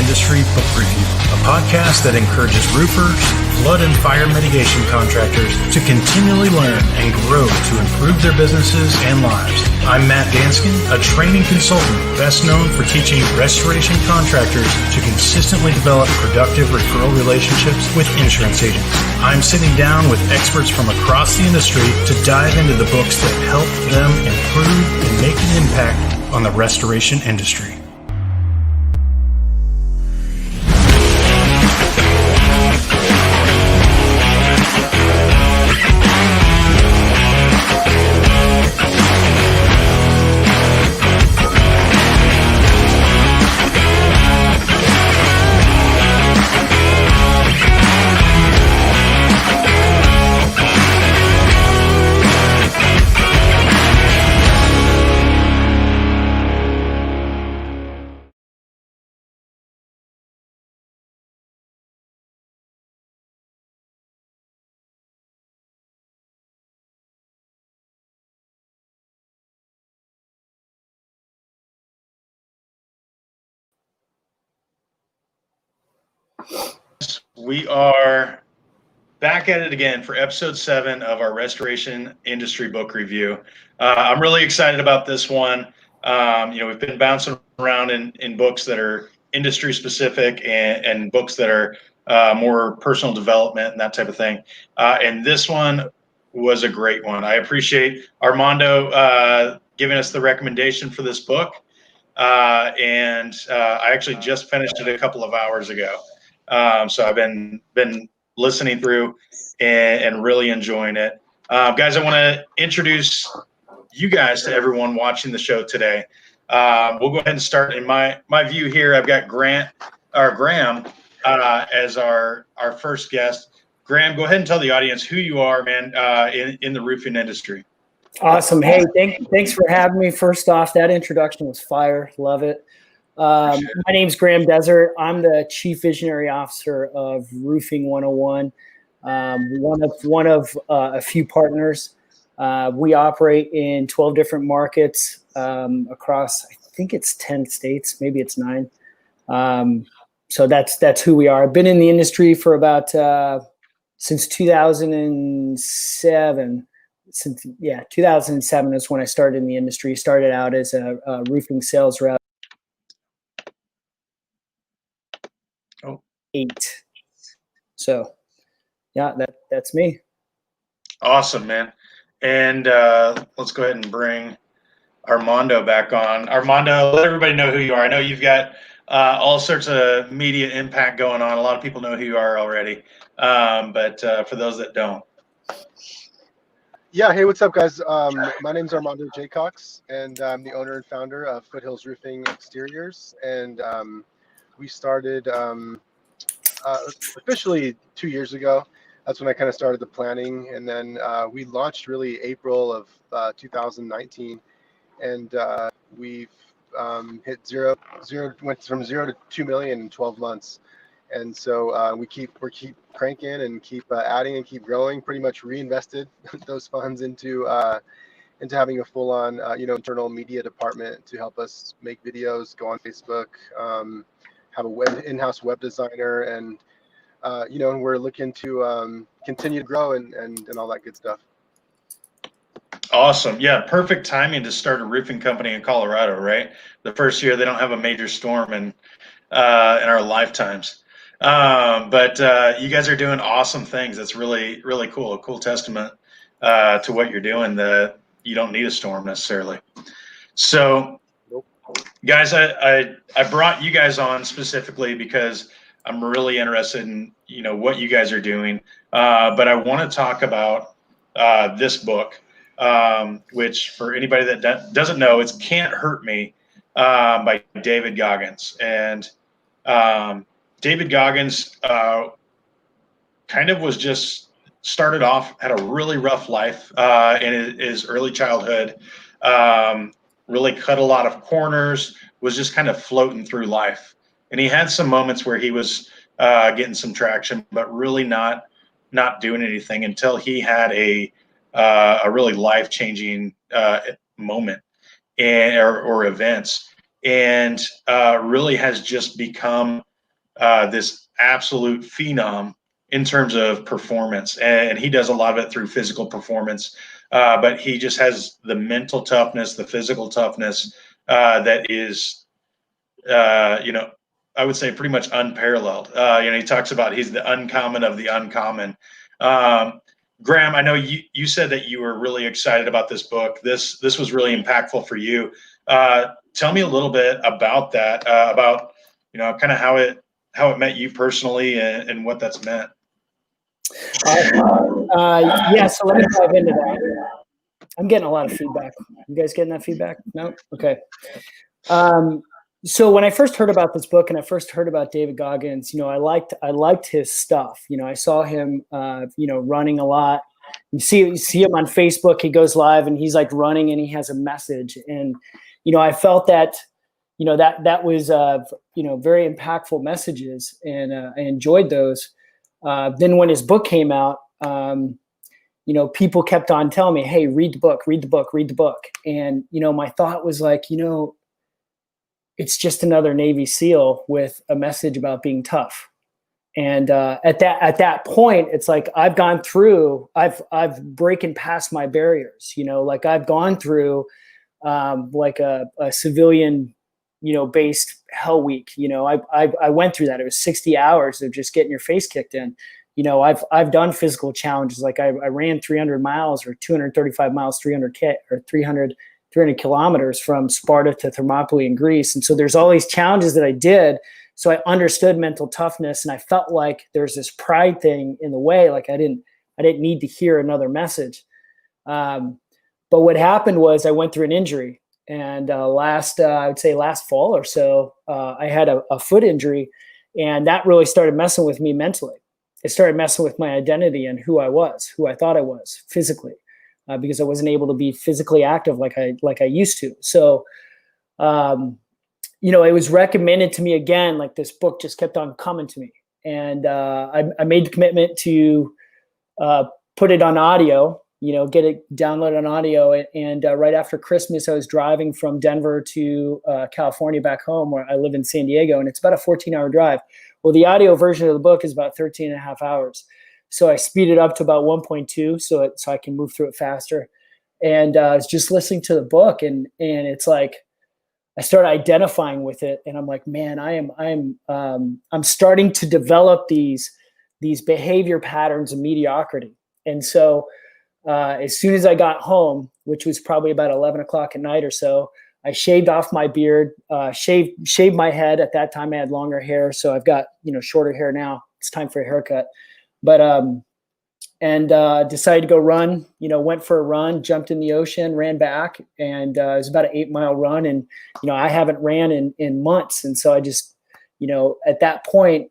Industry Book Review, a podcast that encourages roofers, flood and fire mitigation contractors to continually learn and grow to improve their businesses and lives. I'm Matt Danskin, a training consultant best known for teaching restoration contractors to consistently develop productive referral relationships with insurance agents. I'm sitting down with experts from across the industry to dive into the books that help them improve and make an impact on the restoration industry. We are back at it again for episode 7 of our Restoration Industry Book Review. I'm really excited about this one. We've been bouncing around in books that are industry specific and books that are more personal development and that type of thing. And this one was a great one. I appreciate Armando giving us the recommendation for this book. And I actually just finished it a couple of hours ago. So I've been listening through and really enjoying it. Guys, I want to introduce you guys to everyone watching the show today. We'll go ahead and start. In my view here, I've got Graham as our first guest. Graham, go ahead and tell the audience who you are, man, in the roofing industry. Awesome. Hey, thanks for having me. First off, that introduction was fire. Love it. My name's Graham Desert. I'm the Chief Visionary Officer of Roofing 101, one of a few partners. We operate in 12 different markets across, I think it's 10 states, maybe it's 9. So that's who we are. I've been in the industry for about since 2007. 2007 is when I started in the industry. Started out as a roofing sales rep. 8. So, yeah, that's me. Awesome, man. And let's go ahead and bring Armando back on. Armando, let everybody know who you are. I know you've got all sorts of media impact going on. A lot of people know who you are already. But for those that don't. Yeah, hey, what's up, guys? My name's Armando Jacox, and I'm the owner and founder of Foothills Roofing Exteriors. And we started officially 2 years ago. That's when I kind of started the planning, and then we launched really April of 2019, and we've hit zero, went from 0 to 2 million in 12 months. And so we keep cranking and keep adding and keep growing. Pretty much reinvested those funds into having a full-on internal media department to help us make videos, go on Facebook, have a in-house web designer, and we're looking to continue to grow and all that good stuff. Awesome. Yeah, perfect timing to start a roofing company in Colorado, right? The first year they don't have a major storm in our lifetimes. But you guys are doing awesome things. That's really, really cool. A cool testament to what you're doing, that you don't need a storm necessarily. So, guys, I brought you guys on specifically because I'm really interested in, what you guys are doing. But I want to talk about this book, which for anybody that doesn't know, it's Can't Hurt Me by David Goggins. And David Goggins kind of was just started off, had a really rough life in his early childhood, really cut a lot of corners, was just kind of floating through life. And he had some moments where he was getting some traction, but really not doing anything until he had a really life-changing moment or events, and really has just become this absolute phenom in terms of performance, and he does a lot of it through physical performance. But he just has the mental toughness, the physical toughness that is, I would say pretty much unparalleled. He talks about he's the uncommon of the uncommon. Graham, I know you said that you were really excited about this book. This was really impactful for you. Tell me a little bit about that, about kind of how it met you personally and what that's meant. Yeah, so let me dive into that. I'm getting a lot of feedback. You guys getting that feedback? No? Okay. So when I first heard about this book and I first heard about David Goggins, I liked his stuff. I saw him, running a lot. You see him on Facebook. He goes live and he's like running and he has a message. And, I felt that, that was, very impactful messages, and I enjoyed those. Then when his book came out, people kept on telling me, hey, read the book, read the book, read the book. And, my thought was like, it's just another Navy SEAL with a message about being tough. And at that point, it's like I've gone through, I've broken past my barriers. Like I've gone through like a civilian, based hell week. I went through that. It was 60 hours of just getting your face kicked in. I've done physical challenges. Like I ran 300 miles or 235 miles, 300K or 300 kilometers from Sparta to Thermopylae in Greece. And so there's all these challenges that I did. So I understood mental toughness, and I felt like there's this pride thing in the way. Like I didn't need to hear another message. But what happened was I went through an injury, and I would say last fall or so, I had a foot injury, and that really started messing with me mentally. It started messing with my identity and who I thought I was physically. Because I wasn't able to be physically active like I used to. So, it was recommended to me again. Like this book just kept on coming to me, and I made the commitment to put it on audio. Get it downloaded on audio. And right after Christmas, I was driving from Denver to California back home, where I live in San Diego, and it's about a 14-hour drive. Well, the audio version of the book is about 13 and a half hours. So I speed it up to about 1.2 so I can move through it faster. And I was just listening to the book, and it's like I started identifying with it, and I'm like, man, I'm starting to develop these behavior patterns of mediocrity. And so as soon as I got home, which was probably about 11 o'clock at night or so, I shaved off my beard, shaved my head. At that time, I had longer hair, so I've got shorter hair now. It's time for a haircut. But decided to go run. Went for a run, jumped in the ocean, ran back, and it was about an 8-mile run. And I haven't ran in months, and so I just at that point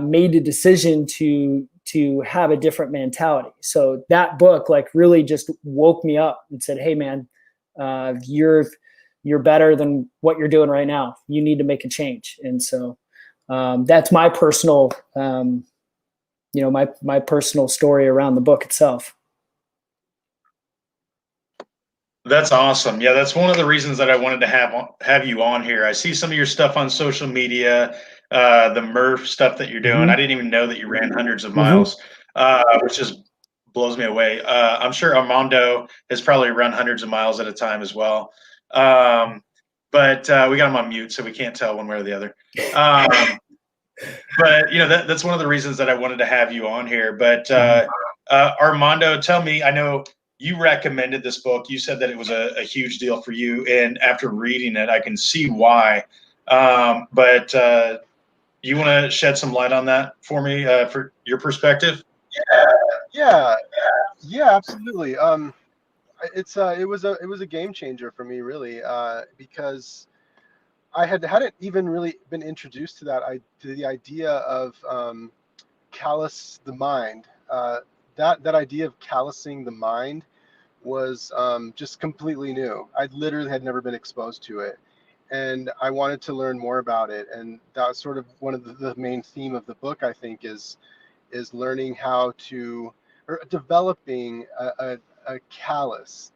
made the decision to have a different mentality. So that book like really just woke me up and said, hey man, you're better than what you're doing right now. You need to make a change. And so that's my personal my personal story around the book itself. That's awesome. Yeah, that's one of the reasons that I wanted to have you on here. I see some of your stuff on social media, the Murph stuff that you're doing. Mm-hmm. I didn't even know that you ran hundreds of miles, which just blows me away. I'm sure Armando has probably run hundreds of miles at a time as well. But we got him on mute, so we can't tell one way or the other. But that's one of the reasons that I wanted to have you on here. But Armando, tell me, I know you recommended this book. You said that it was a huge deal for you, and after reading it, I can see why. But you want to shed some light on that for me, for your perspective? Yeah, absolutely. It was a game changer for me, really, because I hadn't even really been introduced to the idea of callous the mind. That idea of callousing the mind was just completely new. I literally had never been exposed to it, and I wanted to learn more about it. And that was sort of one of the main theme of the book, I think, is learning how to, or developing a callus.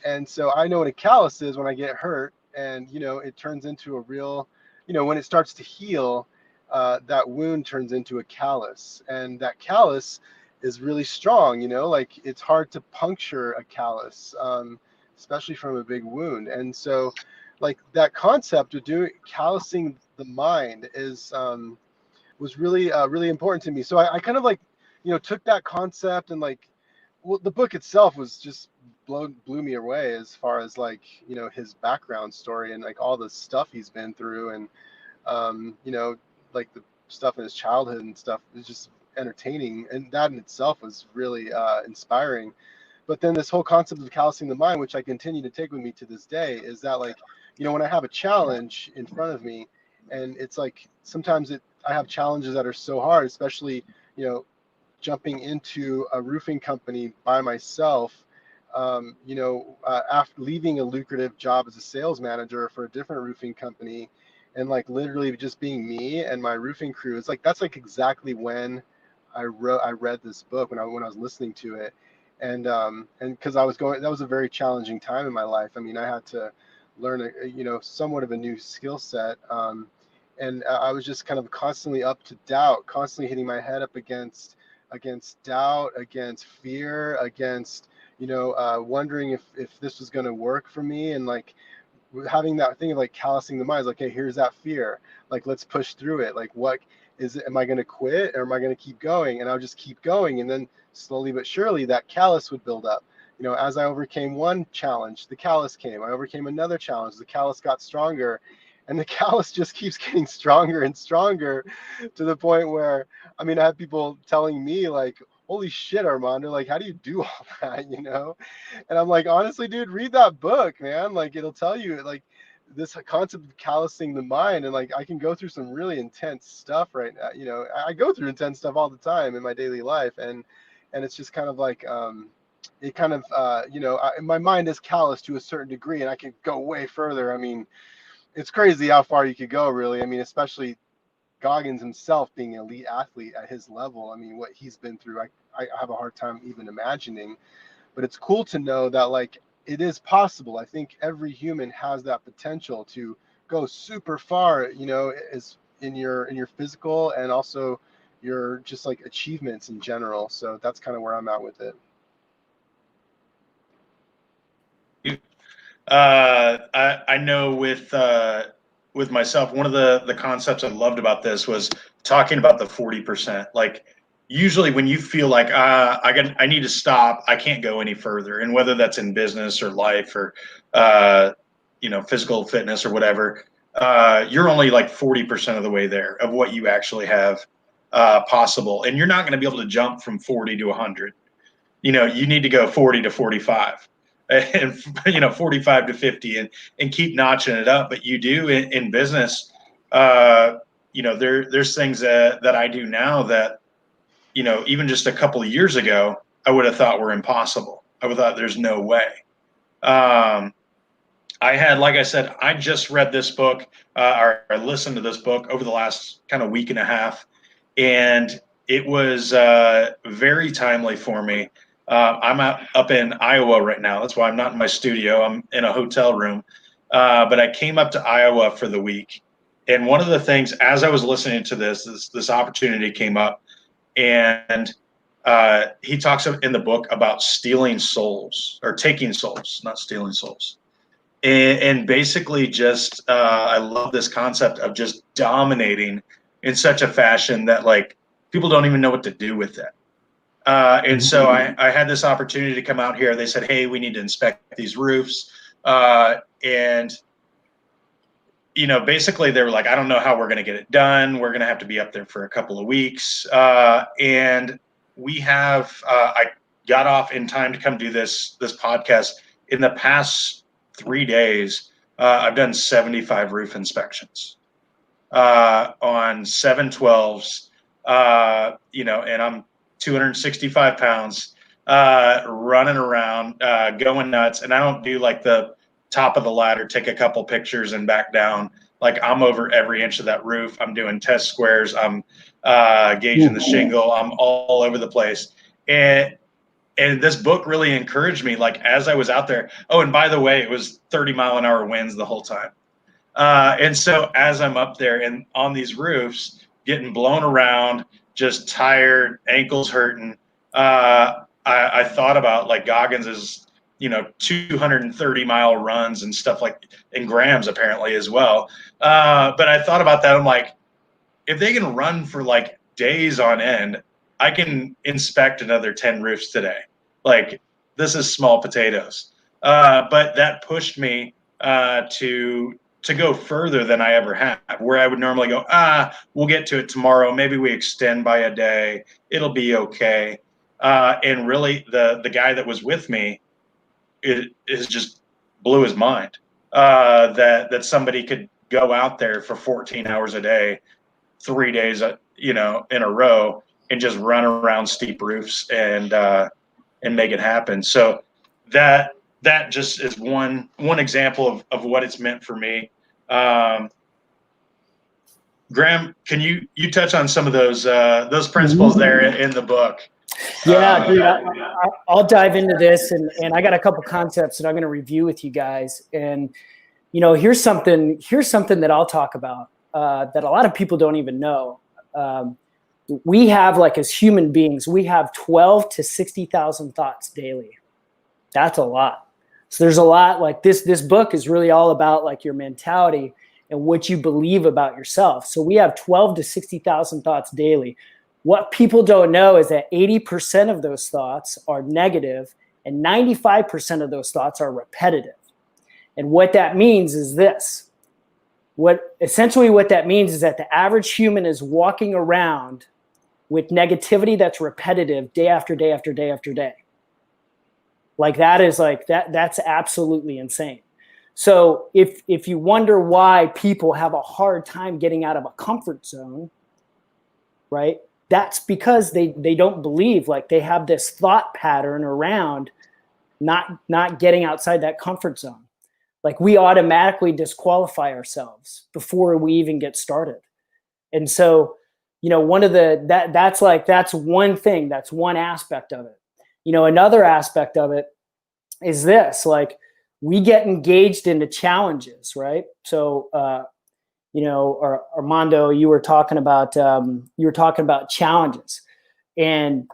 And so I know what a callus is when I get hurt, and it turns into a real, when it starts to heal, that wound turns into a callus, and that callus is really strong. Like it's hard to puncture a callus, especially from a big wound. And so, like that concept of doing callousing the mind was really really important to me. So I kind of like took that concept and like, well, the book itself was just blew me away as far as like his background story and like all the stuff he's been through, and like the stuff in his childhood and stuff is just entertaining, and that in itself was really inspiring. But then this whole concept of callousing the mind, which I continue to take with me to this day, is that like when I have a challenge in front of me, and it's like sometimes I have challenges that are so hard, especially jumping into a roofing company by myself, after leaving a lucrative job as a sales manager for a different roofing company, and like literally just being me and my roofing crew. It's like that's like exactly when I read this book, when I was listening to it, and because that was a very challenging time in my life. I mean, I had to learn somewhat of a new skill set, and I was just kind of constantly up to doubt, constantly hitting my head up against doubt, against fear, against wondering if this was going to work for me, and like having that thing of like callousing the mind. Like, okay, here's that fear, like let's push through it. Like, what is it? Am I going to quit, or am I going to keep going? And I'll just keep going, and then slowly but surely that callus would build up. As I overcame one challenge, the callus came. I overcame another challenge, the callus got stronger, and the callus just keeps getting stronger and stronger, to the point where, I mean, I have people telling me like, holy shit, Armando, like, how do you do all that, And I'm like, honestly, dude, read that book, man. Like, it'll tell you like this concept of callousing the mind. And like, I can go through some really intense stuff right now. I go through intense stuff all the time in my daily life. And it's just kind of like, it kind of, my mind is callous to a certain degree, and I can go way further. I mean, it's crazy how far you could go, really. I mean, especially Goggins himself being an elite athlete at his level. I mean, what he's been through, I have a hard time even imagining. But it's cool to know that like it is possible. I think every human has that potential to go super far, is in your physical, and also your just like achievements in general. So that's kind of where I'm at with it. I know with myself, one of the concepts I loved about this was talking about the 40%. Like, usually when you feel like I need to stop, I can't go any further, and whether that's in business or life or physical fitness or whatever, you're only like 40% of the way there of what you actually have possible, and you're not going to be able to jump from 40 to 100. You need to go 40 to 45. And 45 to 50, and keep notching it up. But you do in business, there's things that I do now that, even just a couple of years ago, I would have thought were impossible. I would have thought there's no way. I had, like I said, I just read this book, or I listened to this book over the last kind of week and a half, and it was very timely for me. I'm up in Iowa right now. That's why I'm not in my studio. I'm in a hotel room. But I came up to Iowa for the week. And one of the things, as I was listening to this opportunity came up, and he talks in the book about stealing souls, or taking souls, not stealing souls. And basically just, I love this concept of just dominating in such a fashion that like people don't even know what to do with it. And so I had this opportunity to come out here. They said, hey, we need to inspect these roofs. And, basically they were like, I don't know how we're going to get it done. We're going to have to be up there for a couple of weeks. And I got off in time to come do this podcast. In the past 3 days, I've done 75 roof inspections on 712s, and I'm 265 pounds, running around, going nuts. And I don't do like the top of the ladder, take a couple pictures and back down. Like, I'm over every inch of that roof. I'm doing test squares. I'm gauging the shingle. I'm all over the place. And this book really encouraged me, like, as I was out there. Oh, and by the way, it was 30-mile-an-hour winds the whole time. And so as I'm up there and on these roofs, getting blown around, just tired, ankles hurting. I thought about like Goggins' 230-mile runs and stuff like, and Graham's apparently as well. But I thought about that. I'm like, if they can run for like days on end, I can inspect another 10 roofs today. Like, this is small potatoes. But that pushed me to go further than I ever have, where I would normally go, we'll get to it tomorrow. Maybe we extend by a day. It'll be okay. And really, the guy that was with me is just blew his mind that somebody could go out there for 14 hours a day, 3 days, in a row, and just run around steep roofs and make it happen. So that just is one example of what it's meant for me. Graham, can you touch on some of those principles there in the book? Yeah, dude, I'll dive into this, and I got a couple concepts that I'm going to review with you guys. And here's something that I'll talk about that a lot of people don't even know. We have, like, as human beings, we have 12 to 60,000 thoughts daily. That's a lot. So there's a lot. Like, this book is really all about, like, your mentality and what you believe about yourself. So we have 12 to 60,000 thoughts daily. What people don't know is that 80% of those thoughts are negative and 95% of those thoughts are repetitive. And what that means is this. Essentially what that means is that the average human is walking around with negativity that's repetitive day after day after day after day. Like, that's absolutely insane. So if you wonder why people have a hard time getting out of a comfort zone, right? That's because they don't believe, like, they have this thought pattern around not getting outside that comfort zone. Like, we automatically disqualify ourselves before we even get started. And so, that's one thing, that's one aspect of it. Another aspect of it is this, like, we get engaged into challenges, right? So, Armando, you were talking about challenges, and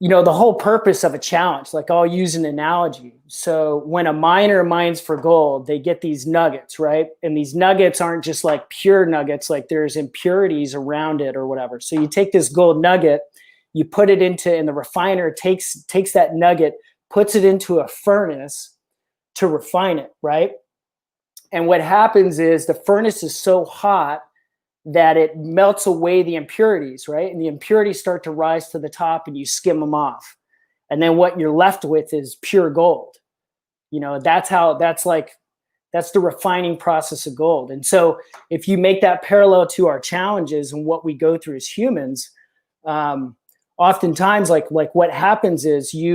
the whole purpose of a challenge. Like, I'll use an analogy. So when a miner mines for gold, they get these nuggets, right? And these nuggets aren't just like pure nuggets. Like, there's impurities around it or whatever. So you take this gold nugget, you put it and the refiner takes that nugget, puts it into a furnace to refine it, right? And what happens is the furnace is so hot that it melts away the impurities, right? And the impurities start to rise to the top, and you skim them off. And then what you're left with is pure gold. That's the refining process of gold. And so if you make that parallel to our challenges and what we go through as humans, oftentimes, like what happens is we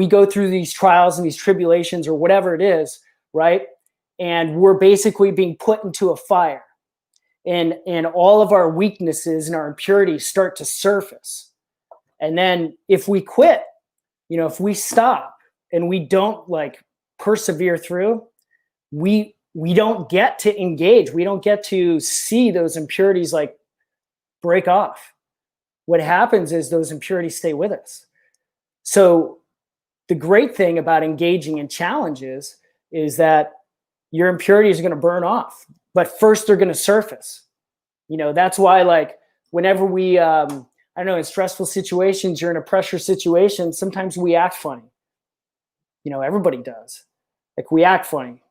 go through these trials and these tribulations or whatever it is, right? And we're basically being put into a fire, and all of our weaknesses and our impurities start to surface. And then if we quit, if we stop and we don't, like, persevere through, we don't get to engage. We don't get to see those impurities, like, break off. What happens is those impurities stay with us. So the great thing about engaging in challenges is that your impurities are going to burn off, but first they're going to surface. That's why, like, whenever we, in stressful situations, you're in a pressure situation, sometimes we act funny. Everybody does. Like, we act funny,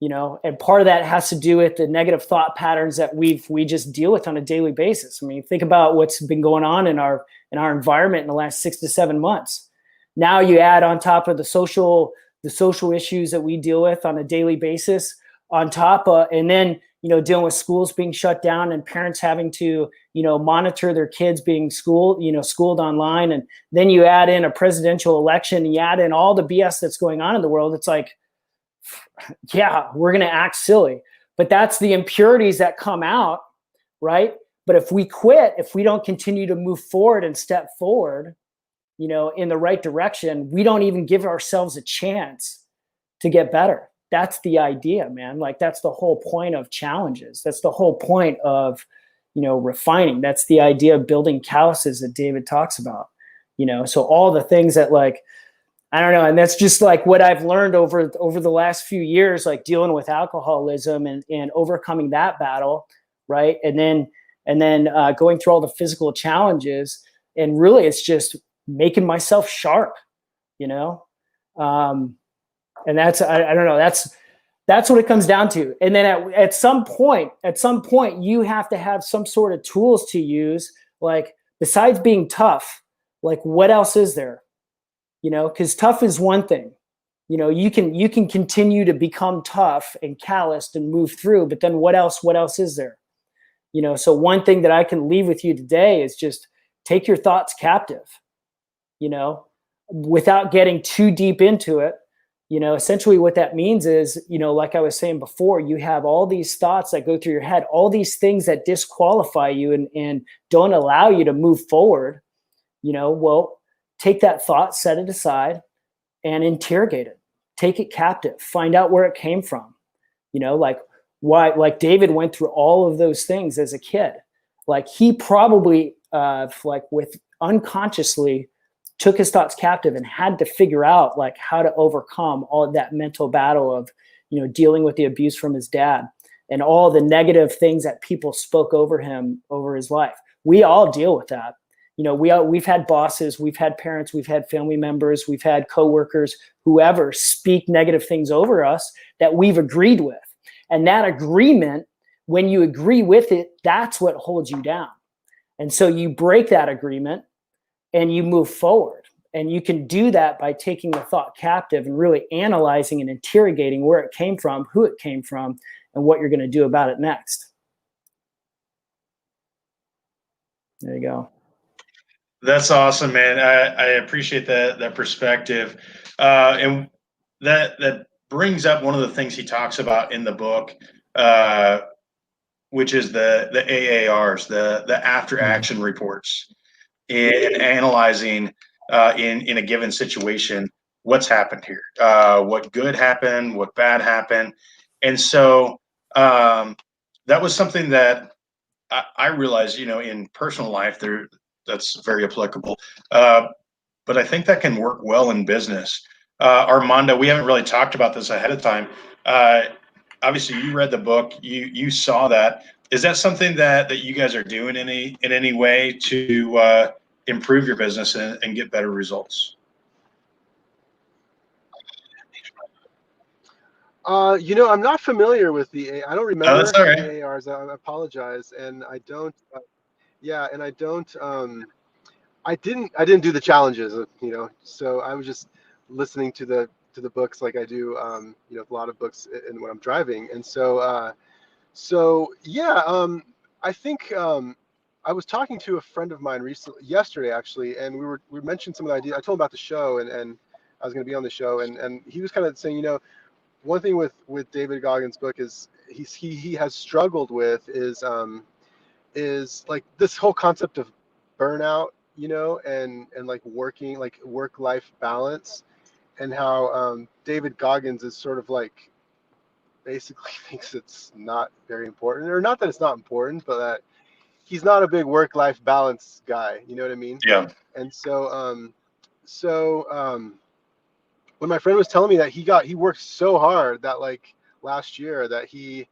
and part of that has to do with the negative thought patterns that we just deal with on a daily basis. I mean, think about what's been going on in our environment in the last 6 to 7 months. Now you add on top of the social issues that we deal with on a daily basis on top of, and then, dealing with schools being shut down and parents having to, monitor their kids being schooled online. And then you add in a presidential election, and you add in all the BS that's going on in the world. It's like, yeah, we're going to act silly, but that's the impurities that come out, right? But if we quit, if we don't continue to move forward and step forward, in the right direction, we don't even give ourselves a chance to get better. that's the idea, man. Like that's the whole point of challenges. That's the whole point of, refining. That's the idea of building calluses that David talks about, so all the things that like, I don't know. And that's just like what I've learned over the last few years, like dealing with alcoholism and overcoming that battle. Right. And then going through all the physical challenges, and really it's just making myself sharp, and that's, I don't know, that's what it comes down to. And then at some point, you have to have some sort of tools to use, like besides being tough, like what else is there? Because tough is one thing. You can continue to become tough and calloused and move through, but then what else is there? So one thing that I can leave with you today is just take your thoughts captive, without getting too deep into it. Essentially what that means is, like I was saying before, you have all these thoughts that go through your head, all these things that disqualify you and don't allow you to move forward. Well, take that thought, set it aside, and interrogate it. Take it captive. Find out where it came from. Like why, like David went through all of those things as a kid. Like he probably, with unconsciously took his thoughts captive and had to figure out like how to overcome all of that mental battle of, dealing with the abuse from his dad and all the negative things that people spoke over him over his life. We all deal with that. We've had bosses, we've had parents, we've had family members, we've had coworkers, whoever speak negative things over us that we've agreed with. And that agreement, when you agree with it, that's what holds you down. And so you break that agreement and you move forward. And you can do that by taking the thought captive and really analyzing and interrogating where it came from, who it came from, and what you're going to do about it next. There you go. That's awesome, man. I appreciate that perspective, and that brings up one of the things he talks about in the book, which is the AARs, the after action reports, in analyzing in a given situation what's happened here, what good happened, what bad happened, and so that was something that I realized, in personal life that's very applicable. But I think that can work well in business. Armando, we haven't really talked about this ahead of time. Obviously, you read the book. You saw that. Is that something that you guys are doing in any way to improve your business and get better results? I'm not familiar with I don't remember That's all right. the AARs. I apologize, and I don't. Yeah, and I don't. I didn't do the challenges, So I was just listening to the books like I do, a lot of books when I'm driving, and so yeah. I think I was talking to a friend of mine yesterday actually, and we mentioned some of the ideas. I told him about the show, and I was going to be on the show, and he was kind of saying, one thing with David Goggins' book is he has struggled with is like this whole concept of burnout, and like working, like work-life balance, and how David Goggins is sort of like basically thinks it's not very important, or not that it's not important, but that he's not a big work-life balance guy. You know what I mean? Yeah. And when my friend was telling me that he worked so hard that like last year that he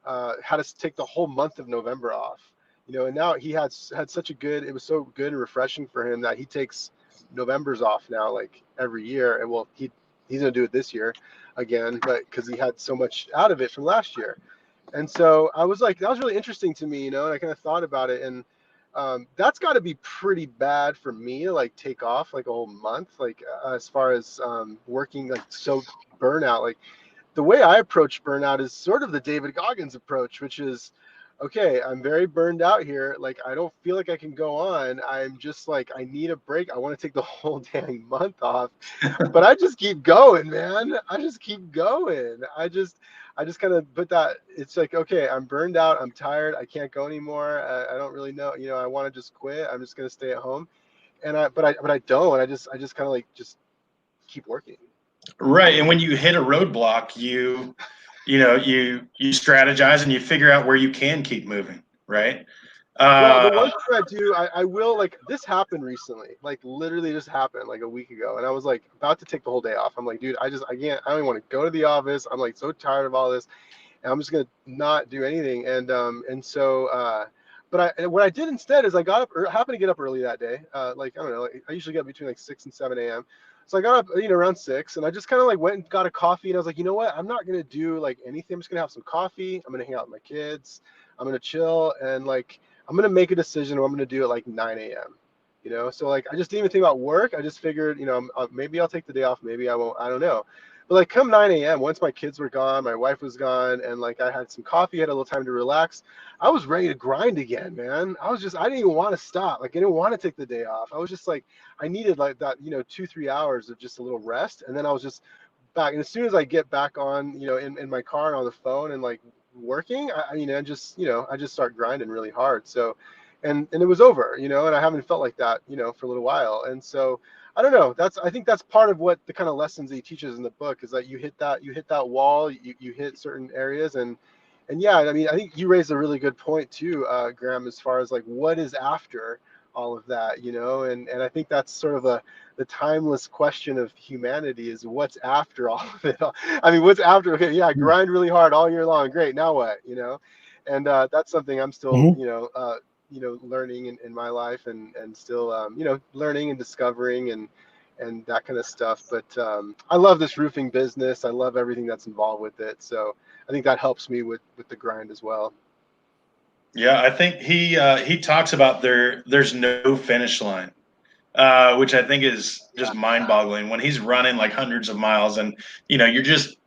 had to take the whole month of November off, and now he had such it was so good and refreshing for him that he takes November's off now, like every year. And well, he's going to do it this year again, but because he had so much out of it from last year. And so I was like, that was really interesting to me, and I kind of thought about it, and that's got to be pretty bad for me to like take off like a whole month, like as far as working like so burnout. Like the way I approach burnout is sort of the David Goggins approach, which is, okay, I'm very burned out here. Like I don't feel like I can go on. I'm just like, I need a break. I want to take the whole dang month off, but I just keep going, man. I just keep going. I just kind of put that. It's like, okay, I'm burned out. I'm tired. I can't go anymore. I don't really know. I want to just quit. I'm just gonna stay at home. But I don't. I just kind of like just keep working. Right. And when you hit a roadblock, you strategize and you figure out where you can keep moving. Right. Well, the one Uh, thing I do, I will, like, this happened recently, like literally just happened like a week ago. And I was like about to take the whole day off. I'm like, dude, I can't, I don't even want to go to the office. I'm like so tired of all this. And I'm just going to not do anything. But what I did instead is I got up, happened to get up early that day. Like, I don't know, like, I usually get up between like 6 and 7 a.m. So I got up, around 6, and I just kind of like went and got a coffee, and I was like, you know what? I'm not going to do like anything. I'm just going to have some coffee. I'm going to hang out with my kids. I'm going to chill, and like, I'm going to make a decision what I'm going to do at like 9 a.m. So like, I just didn't even think about work. I just figured, maybe I'll take the day off. Maybe I won't. I don't know. But like come 9 a.m., once my kids were gone, my wife was gone, and like I had some coffee, had a little time to relax, I was ready to grind again, man. I didn't even want to stop. Like I didn't want to take the day off. I was just like, I needed like that, 2-3 hours of just a little rest. And then I was just back. And as soon as I get back on, in my car and on the phone and like working, I just start grinding really hard. So, and it was over, and I haven't felt like that, for a little while. And so, I don't know. I think that's part of what the kind of lessons he teaches in the book is that you hit that wall, you hit certain areas, and yeah, I mean, I think you raised a really good point too, Graham, as far as like what is after all of that, and I think that's sort of the timeless question of humanity is what's after all of it. I mean, what's after? Okay, yeah, grind really hard all year long. Great, now what? And that's something I'm still, Mm-hmm. learning in my life and still, learning and discovering and that kind of stuff. But I love this roofing business. I love everything that's involved with it. So I think that helps me with the grind as well. yeah, I think he talks about there's no finish line, which I think is just mind boggling when he's running like hundreds of miles and you're just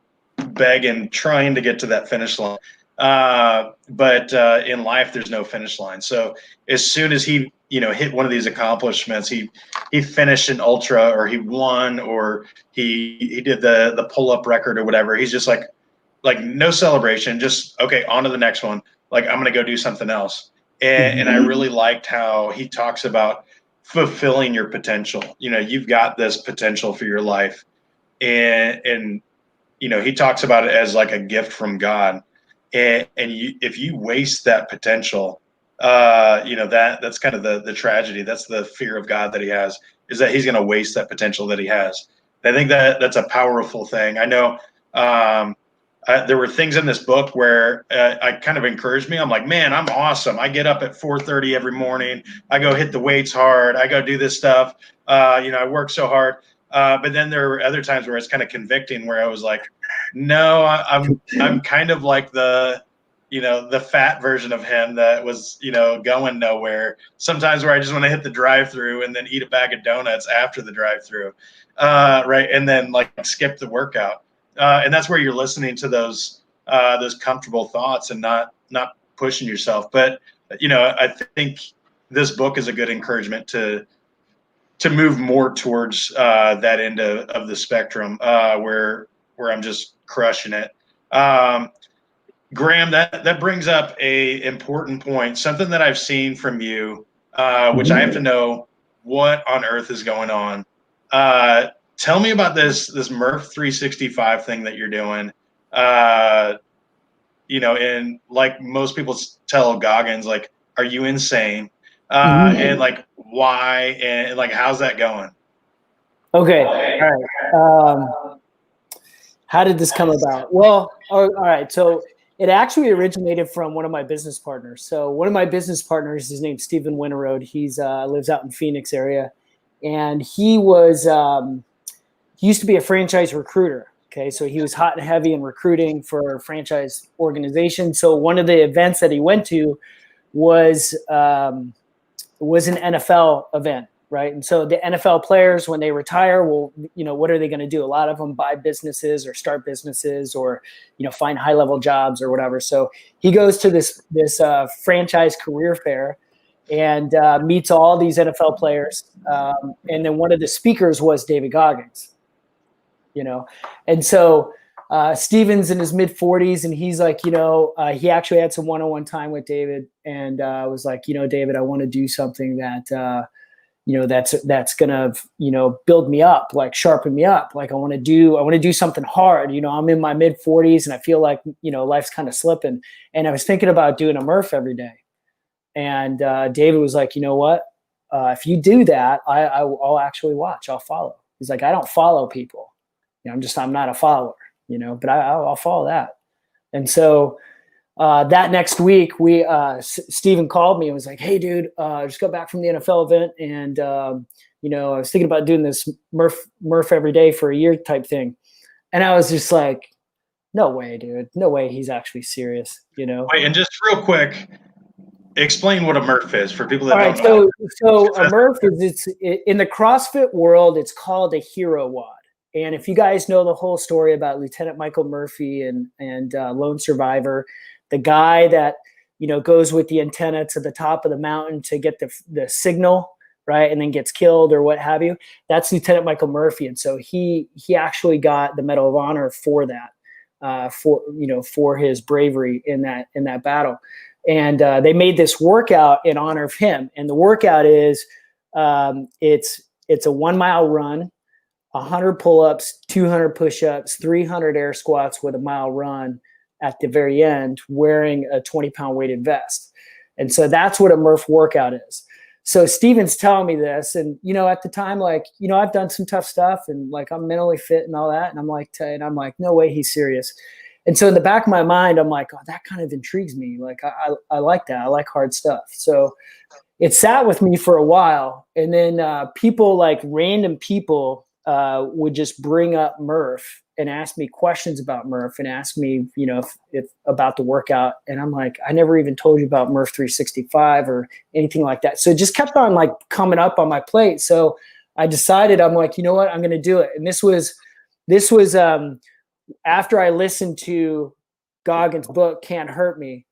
begging, trying to get to that finish line. But in life, there's no finish line. So as soon as he, hit one of these accomplishments, he finished an ultra, or he won, or he did the pull up record or whatever. He's just like no celebration, just okay, on to the next one. Like I'm gonna go do something else. And I really liked how he talks about fulfilling your potential. You've got this potential for your life, and he talks about it as like a gift from God. And if you waste that potential, that's kind of the tragedy. That's the fear of God that he has, is that he's going to waste that potential that he has. I think that's a powerful thing. I know there were things in this book where I kind of encouraged me. I'm like, man, I'm awesome. I get up at 4:30 every morning. I go hit the weights hard. I go do this stuff. I work so hard. But then there were other times where it's kind of convicting, where I was like, no, I'm kind of like the fat version of him that was, going nowhere. Sometimes where I just want to hit the drive-through and then eat a bag of donuts after the drive-through, right, and then like skip the workout. And that's where you're listening to those comfortable thoughts and not pushing yourself. But I think this book is a good encouragement to move more towards that end of the spectrum, where I'm just crushing it. Graham, that brings up a important point, something that I've seen from you, which I have to know what on earth is going on. Tell me about this Murph 365 thing that you're doing. And like most people tell Goggins, like, are you insane? And like, why? And like, how's that going? Okay. All right. How did this come about? Well, all right. So it actually originated from one of my business partners. So one of my business partners, his name's Stephen Winterode. He's lives out in Phoenix area, and he used to be a franchise recruiter. Okay, so he was hot and heavy in recruiting for franchise organizations. So one of the events that he went to was an NFL event, right? And so the NFL players, when they retire, well, what are they going to do? A lot of them buy businesses or start businesses or, find high level jobs or whatever. So he goes to this franchise career fair and meets all these NFL players. And then one of the speakers was David Goggins, and so Steven's in his mid 40s, and he's like, he actually had some one-on-one time with David, and was like, David, I want to do something that, that's gonna, build me up, like sharpen me up. Like I want to do something hard. I'm in my mid 40s and I feel like, life's kind of slipping. And I was thinking about doing a Murph every day. And David was like, you know what? If you do that, I'll actually watch. I'll follow. He's like, I don't follow people. I'm not a follower, but I'll follow that. And so that next week, Steven called me and was like, hey, dude, I just got back from the NFL event. And, I was thinking about doing this Murph every day for a year type thing. And I was just like, no way, dude. No way he's actually serious, Wait, and just real quick, explain what a Murph is for people that All right, don't know. So a Murph is in the CrossFit world, it's called a hero WOD. And if you guys know the whole story about Lieutenant Michael Murphy and Lone Survivor, the guy that goes with the antenna to the top of the mountain to get the signal, right, and then gets killed or what have you, that's Lieutenant Michael Murphy. And so he actually got the Medal of Honor for that, for his bravery in that battle. And they made this workout in honor of him. And the workout is it's a 1 mile run, 100 pull-ups, 200 push-ups, 300 air squats with a mile run at the very end, wearing a 20-pound weighted vest. And so that's what a Murph workout is. So Steven's telling me this, and at the time, like, I've done some tough stuff, and like I'm mentally fit and all that, and I'm like, no way, he's serious. And so in the back of my mind, I'm like, oh, that kind of intrigues me. Like I like that. I like hard stuff. So it sat with me for a while, and then random people would just bring up Murph and ask me questions about Murph and ask me, if about the workout. And I'm like, I never even told you about Murph 365 or anything like that. So it just kept on like coming up on my plate. So I decided, I'm like, you know what, I'm going to do it. And this was after I listened to Goggins' book, Can't Hurt Me.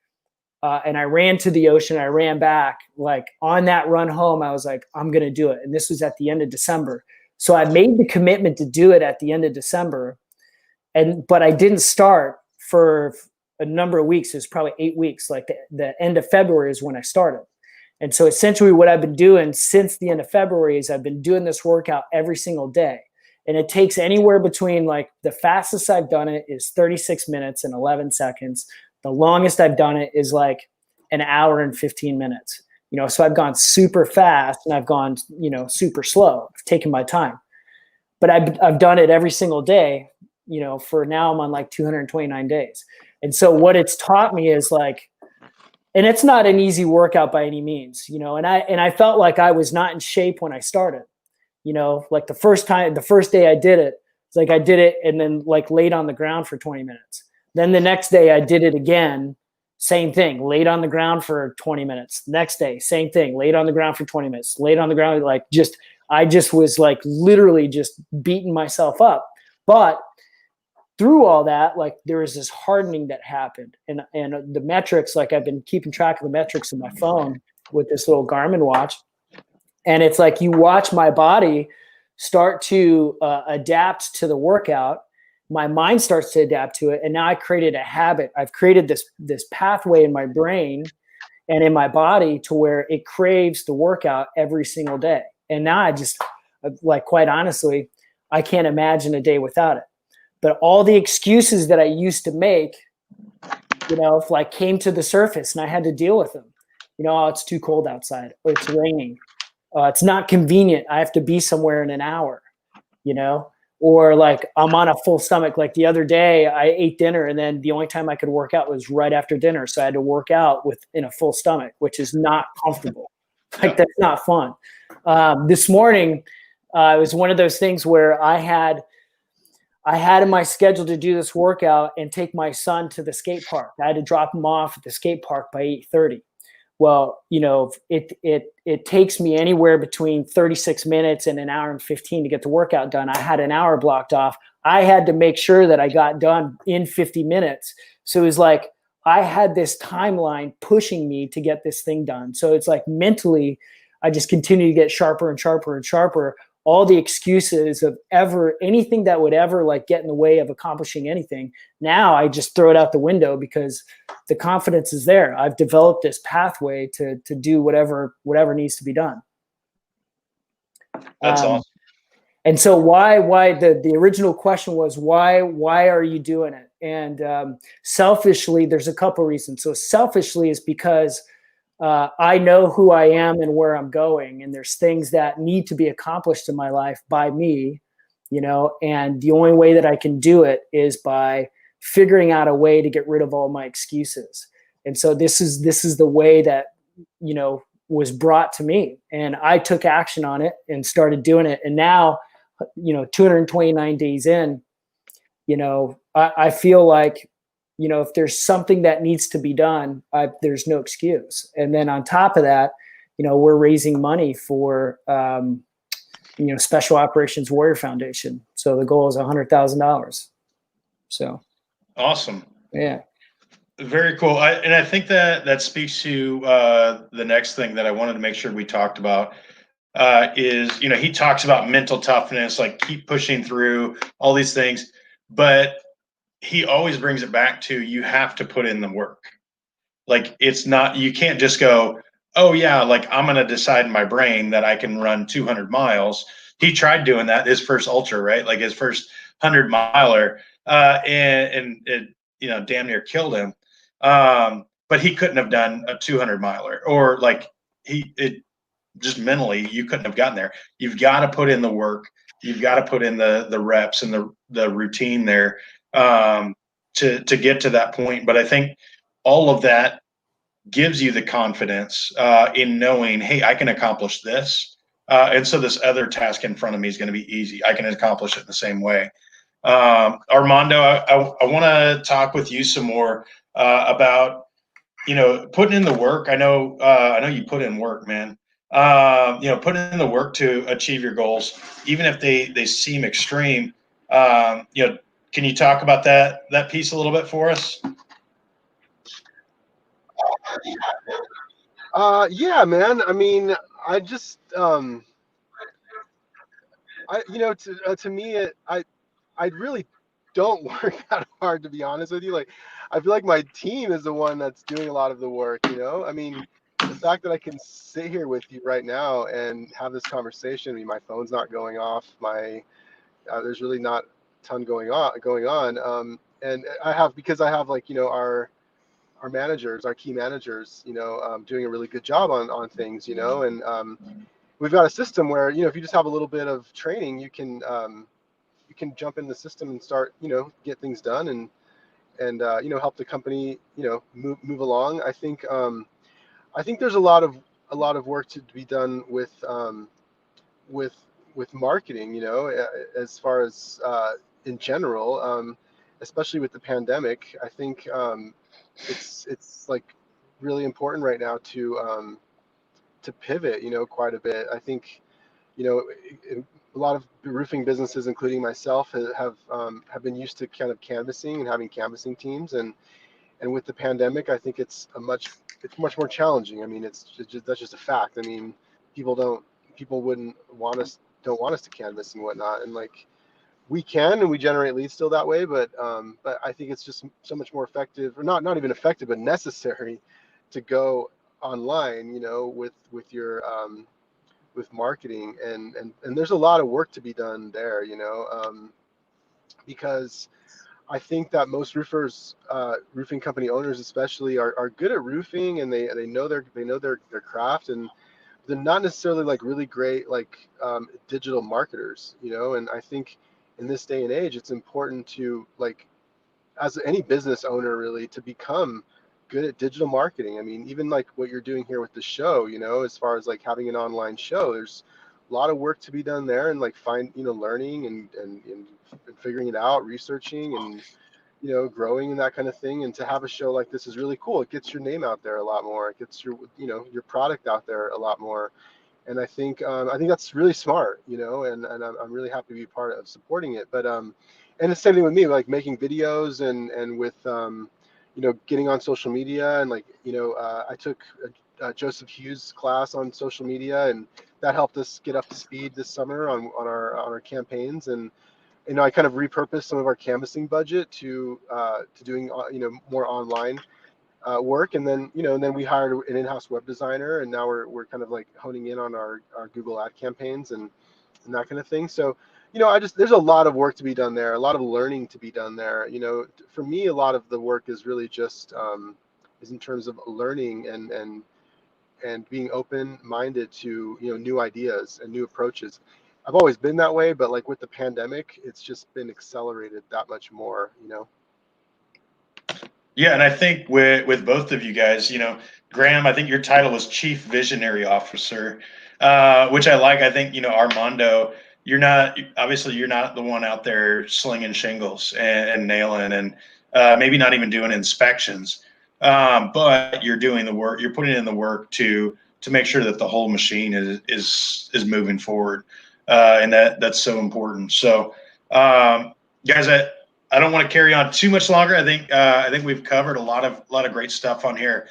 And I ran to the ocean. I ran back. Like on that run home, I was like, I'm going to do it. And this was at the end of December. So I made the commitment to do it at the end of December. But I didn't start for a number of weeks. It was probably 8 weeks. Like the end of February is when I started. And so essentially what I've been doing since the end of February is I've been doing this workout every single day. And it takes anywhere between, like, the fastest I've done it is 36 minutes and 11 seconds. The longest I've done it is like an hour and 15 minutes. So I've gone super fast and I've gone, super slow. I've taken my time. But I've done it every single day, for now I'm on like 229 days. And so what it's taught me is like, and it's not an easy workout by any means, and I felt like I was not in shape when I started. Like the first day I did it, it's like I did it and then like laid on the ground for 20 minutes. Then the next day I did it again, same thing, laid on the ground for 20 minutes. Next day, same thing, laid on the ground for 20 minutes, laid on the ground, I just was like literally just beating myself up. But through all that, like there was this hardening that happened. And the metrics, like I've been keeping track of the metrics in my phone with this little Garmin watch. And it's like you watch my body start to adapt to the workout. My mind starts to adapt to it. And now I created a habit. I've created this pathway in my brain and in my body to where it craves the workout every single day. And now I just, like, quite honestly, I can't imagine a day without it. But all the excuses that I used to make, if like came to the surface and I had to deal with them. Oh, it's too cold outside, or it's raining. It's not convenient. I have to be somewhere in an hour, or like I'm on a full stomach. Like the other day I ate dinner and then the only time I could work out was right after dinner. So I had to work out in a full stomach, which is not comfortable. Like that's not fun. This morning, it was one of those things where I had in my schedule to do this workout and take my son to the skate park. I had to drop him off at the skate park by 8:30. Well, it takes me anywhere between 36 minutes and an hour and 15 to get the workout done. I had an hour blocked off. I had to make sure that I got done in 50 minutes. So it was like I had this timeline pushing me to get this thing done. So it's like mentally, I just continue to get sharper and sharper and sharper. All the excuses of anything that would ever like get in the way of accomplishing anything. Now I just throw it out the window because the confidence is there. I've developed this pathway to do whatever needs to be done. That's awesome. And so why the original question was why are you doing it? And selfishly, there's a couple reasons. So selfishly is because I know who I am and where I'm going, and there's things that need to be accomplished in my life by me, and the only way that I can do it is by figuring out a way to get rid of all my excuses. And so this is the way that, was brought to me, and I took action on it and started doing it. And now, 229 days in, I feel like, if there's something that needs to be done, there's no excuse. And then on top of that, we're raising money for, Special Operations Warrior Foundation. So the goal is $100,000. So. Awesome. Yeah. Very cool. And I think that speaks to the next thing that I wanted to make sure we talked about. Is, he talks about mental toughness, like keep pushing through all these things, but he always brings it back to, you have to put in the work. Like, it's not, you can't just go, oh yeah, like I'm going to decide in my brain that I can run 200 miles. He tried doing that, his first ultra, right? Like his first 100-miler, and it, damn near killed him. But he couldn't have done a 200-miler, or like just mentally, you couldn't have gotten there. You've got to put in the work. You've got to put in the reps and the routine there to get to that point. But I think all of that gives you the confidence in knowing, hey, I can accomplish this. And so this other task in front of me is going to be easy. I can accomplish it in the same way. Armando, I want to talk with you some more about, putting in the work. I know you put in work, man. Put in the work to achieve your goals, even if they seem extreme. Can you talk about that piece a little bit for us? Yeah, man. I mean, I just, to me, I really don't work that hard, to be honest with you. Like, I feel like my team is the one that's doing a lot of the work, I mean, the fact that I can sit here with you right now and have this conversation, I mean, my phone's not going off, there's really not a ton going on. And because I have like, our managers, our key managers, doing a really good job on things, and we've got a system where, if you just have a little bit of training, you can jump in the system and start, get things done and help the company, move along. I think there's a lot of work to be done with marketing, as far as in general, especially with the pandemic. I think it's like really important right now to pivot, quite a bit. I think, a lot of roofing businesses, including myself, have been used to kind of canvassing and having canvassing teams, and with the pandemic, I think it's much more challenging. I mean, that's just a fact. I mean, people don't want us to canvas and whatnot, and like we can, and we generate leads still that way, but I think it's just so much more effective, or not even effective, but necessary to go online, with your with marketing, and there's a lot of work to be done there, because I think that most roofers, roofing company owners especially, are good at roofing, and they know their craft, and they're not necessarily like really great like digital marketers, and I think in this day and age, it's important to, like, as any business owner, really, to become good at digital marketing. I mean, even like what you're doing here with the show, as far as like having an online show, there's a lot of work to be done there, and like learning and figuring it out, researching, and growing and that kind of thing. And to have a show like this is really cool. It gets your name out there a lot more. It gets your product out there a lot more. And I think that's really smart, and I'm really happy to be part of supporting it. But and the same thing with me, like making videos and with getting on social media, and like I took a Joseph Hughes class on social media, and that helped us get up to speed this summer on our campaigns. And I kind of repurposed some of our canvassing budget to doing more online work. And then, and then we hired an in-house web designer, and now we're kind of like honing in on our Google ad campaigns and that kind of thing. So, there's a lot of work to be done there, a lot of learning to be done there. For me, a lot of the work is really just is in terms of learning and being open-minded to, new ideas and new approaches. I've always been that way, but like with the pandemic, it's just been accelerated that much more. Yeah, and I think with both of you guys, Graham, I think your title was Chief Visionary Officer, which I like. I think, Armando, you're not the one out there slinging shingles and nailing and maybe not even doing inspections, but you're doing the work. You're putting in the work to make sure that the whole machine is moving forward, and that's so important. So, guys, I don't want to carry on too much longer. I think we've covered a lot of great stuff on here.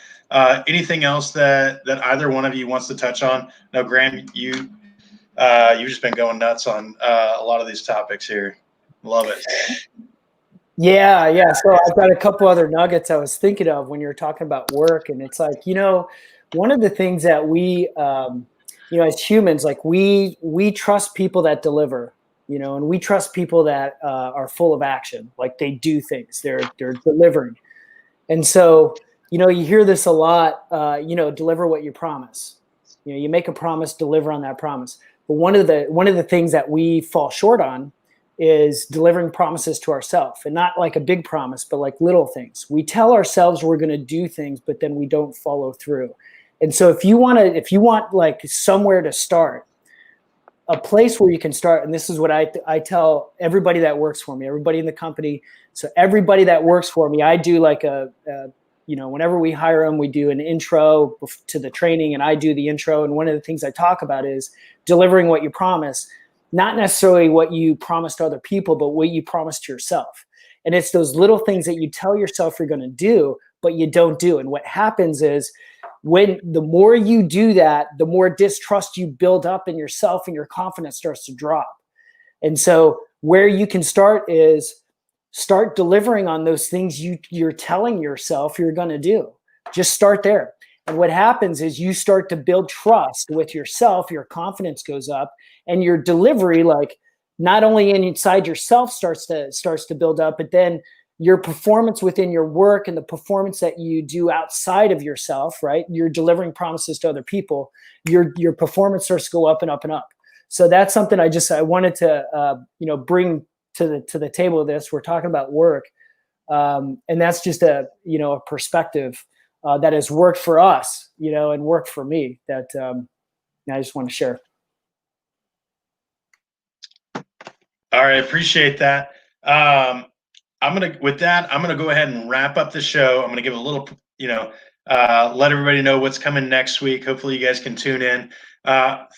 Anything else that either one of you wants to touch on? No, Graham, you've just been going nuts on a lot of these topics here. Love it. Yeah. So I've got a couple other nuggets I was thinking of when you're talking about work, and it's like, one of the things that we, as humans, like we trust people that deliver. And we trust people that are full of action, like they do things, they're delivering. And so, you hear this a lot, deliver what you promise. You make a promise, deliver on that promise. But one of the things that we fall short on is delivering promises to ourselves, and not like a big promise, but like little things. We tell ourselves we're going to do things, but then we don't follow through. And so if you want like somewhere to start, a place where you can start, and this is what I tell everybody that works for me, everybody in the company. So everybody that works for me, I do like whenever we hire them, we do an intro to the training, and I do the intro. And one of the things I talk about is delivering what you promise, not necessarily what you promised other people, but what you promised to yourself. And it's those little things that you tell yourself you're going to do, but you don't do. And what happens is, when the more you do that, the more distrust you build up in yourself, and your confidence starts to drop. And so where you can start is start delivering on those things you're telling yourself you're going to do. Just start there. And what happens is you start to build trust with yourself, your confidence goes up, and your delivery, like not only inside yourself starts to build up, but then your performance within your work and the performance that you do outside of yourself, right? You're delivering promises to other people. Your performance starts to go up and up and up. So that's something I wanted to, bring to the table of this. We're talking about work. And that's just a perspective that has worked for us, and worked for me that I just want to share. All right. Appreciate that. I'm going to go ahead and wrap up the show. I'm going to give a little, let everybody know what's coming next week. Hopefully you guys can tune in.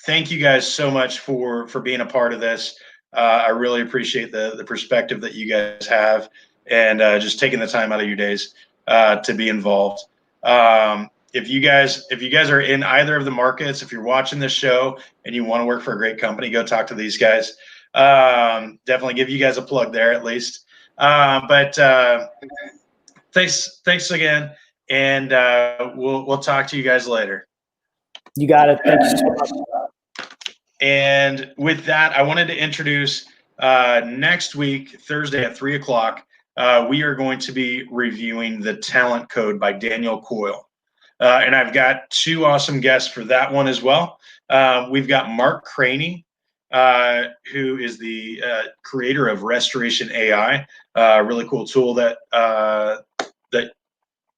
Thank you guys so much for being a part of this. I really appreciate the perspective that you guys have, and just taking the time out of your days to be involved. If you guys are in either of the markets, if you're watching this show and you want to work for a great company, go talk to these guys. Definitely give you guys a plug there at least. But thanks again, and we'll talk to you guys later. You got it. Thank you so much. And with that, I wanted to introduce next week, Thursday at 3:00. We are going to be reviewing The Talent Code by Daniel Coyle, and I've got two awesome guests for that one as well. We've got Mark Craney, who is the creator of Restoration AI, a really cool tool that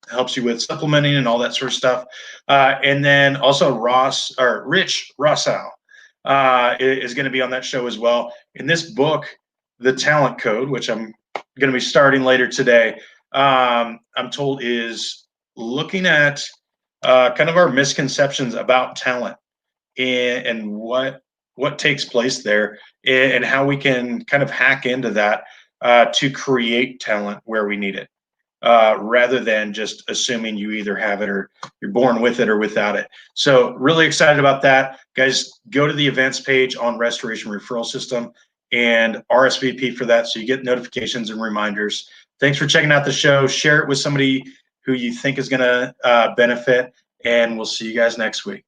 helps you with supplementing and all that sort of stuff. And then also Rich Rossow is going to be on that show as well. In this book, The Talent Code, which I'm going to be starting later today, I'm told is looking at kind of our misconceptions about talent and what takes place there, and how we can kind of hack into that to create talent where we need it, rather than just assuming you either have it or you're born with it or without it. So really excited about that. Guys, go to the events page on Restoration Referral System and RSVP for that so you get notifications and reminders. Thanks for checking out the show. Share it with somebody who you think is going to benefit. And we'll see you guys next week.